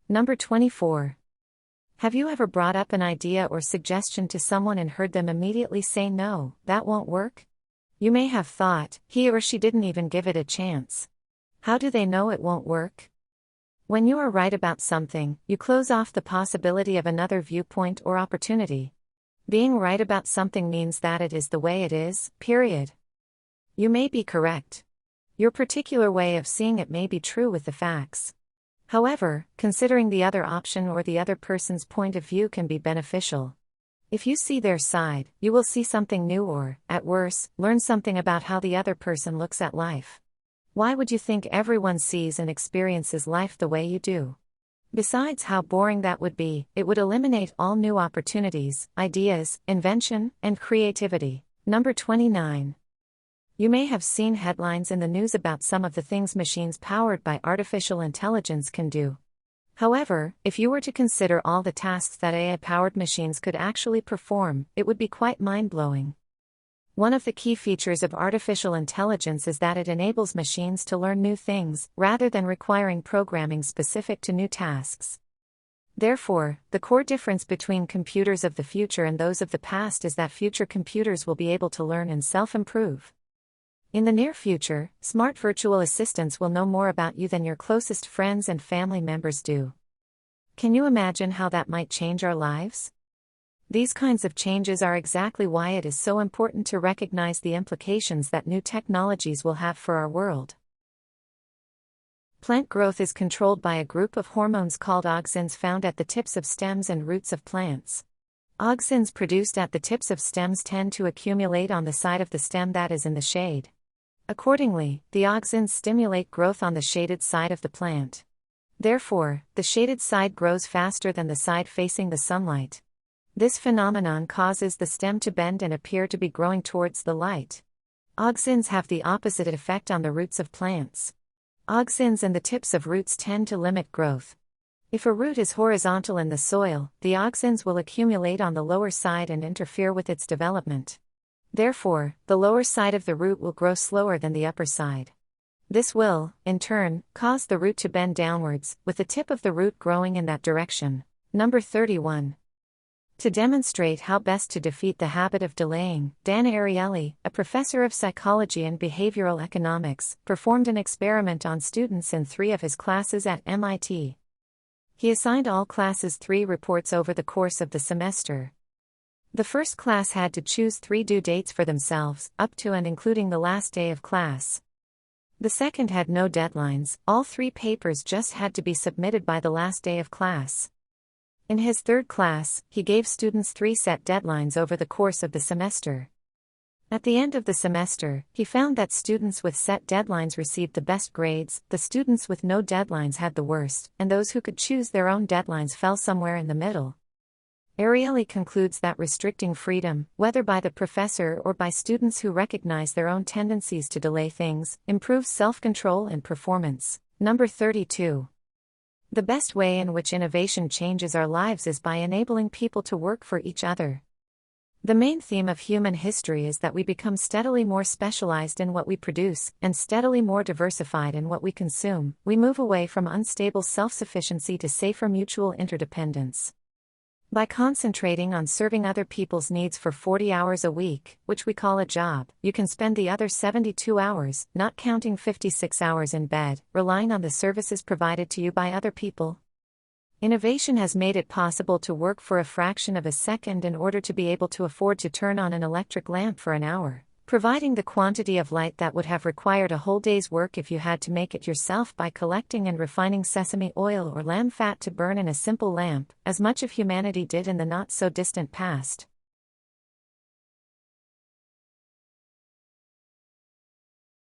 Number 24. Have you ever brought up an idea or suggestion to someone and heard them immediately say no, that won't work? You may have thought, he or she didn't even give it a chance. How do they know it won't work? When you are right about something, you close off the possibility of another viewpoint or opportunity. Being right about something means that it is the way it is, period. You may be correct. Your particular way of seeing it may be true with the facts. However, considering the other option or the other person's point of view can be beneficial. If you see their side, you will see something new or, at worst, learn something about how the other person looks at life. Why would you think everyone sees and experiences life the way you do? Besides how boring that would be, it would eliminate all new opportunities, ideas, invention, and creativity. Number 29. You may have seen headlines in the news about some of the things machines powered by artificial intelligence can do. However, if you were to consider all the tasks that AI-powered machines could actually perform, it would be quite mind-blowing. One of the key features of artificial intelligence is that it enables machines to learn new things, rather than requiring programming specific to new tasks. Therefore, the core difference between computers of the future and those of the past is that future computers will be able to learn and self-improve. In the near future, smart virtual assistants will know more about you than your closest friends and family members do. Can you imagine how that might change our lives? These kinds of changes are exactly why it is so important to recognize the implications that new technologies will have for our world. Plant growth is controlled by a group of hormones called auxins found at the tips of stems and roots of plants. Auxins produced at the tips of stems tend to accumulate on the side of the stem that is in the shade. Accordingly, the auxins stimulate growth on the shaded side of the plant. Therefore, the shaded side grows faster than the side facing the sunlight. This phenomenon causes the stem to bend and appear to be growing towards the light. Auxins have the opposite effect on the roots of plants. Auxins and the tips of roots tend to limit growth. If a root is horizontal in the soil, the auxins will accumulate on the lower side and interfere with its development. Therefore, the lower side of the root will grow slower than the upper side. This will, in turn, cause the root to bend downwards, with the tip of the root growing in that direction. Number 31. To demonstrate how best to defeat the habit of delaying, Dan Ariely, a professor of psychology and behavioral economics, performed an experiment on students in 3 of his classes at MIT. He assigned all classes 3 reports over the course of the semester. The first class had to choose 3 due dates for themselves, up to and including the last day of class. The second had no deadlines, all 3 papers just had to be submitted by the last day of class. In his third class, he gave students 3 set deadlines over the course of the semester. At the end of the semester, he found that students with set deadlines received the best grades, the students with no deadlines had the worst, and those who could choose their own deadlines fell somewhere in the middle. Ariely concludes that restricting freedom, whether by the professor or by students who recognize their own tendencies to delay things, improves self-control and performance. Number 32. The best way in which innovation changes our lives is by enabling people to work for each other. The main theme of human history is that we become steadily more specialized in what we produce, and steadily more diversified in what we consume. We move away from unstable self-sufficiency to safer mutual interdependence. By concentrating on serving other people's needs for 40 hours a week, which we call a job, you can spend the other 72 hours, not counting 56 hours in bed, relying on the services provided to you by other people. Innovation has made it possible to work for a fraction of a second in order to be able to afford to turn on an electric lamp for an hour, providing the quantity of light that would have required a whole day's work if you had to make it yourself by collecting and refining sesame oil or lamb fat to burn in a simple lamp, as much of humanity did in the not-so-distant past.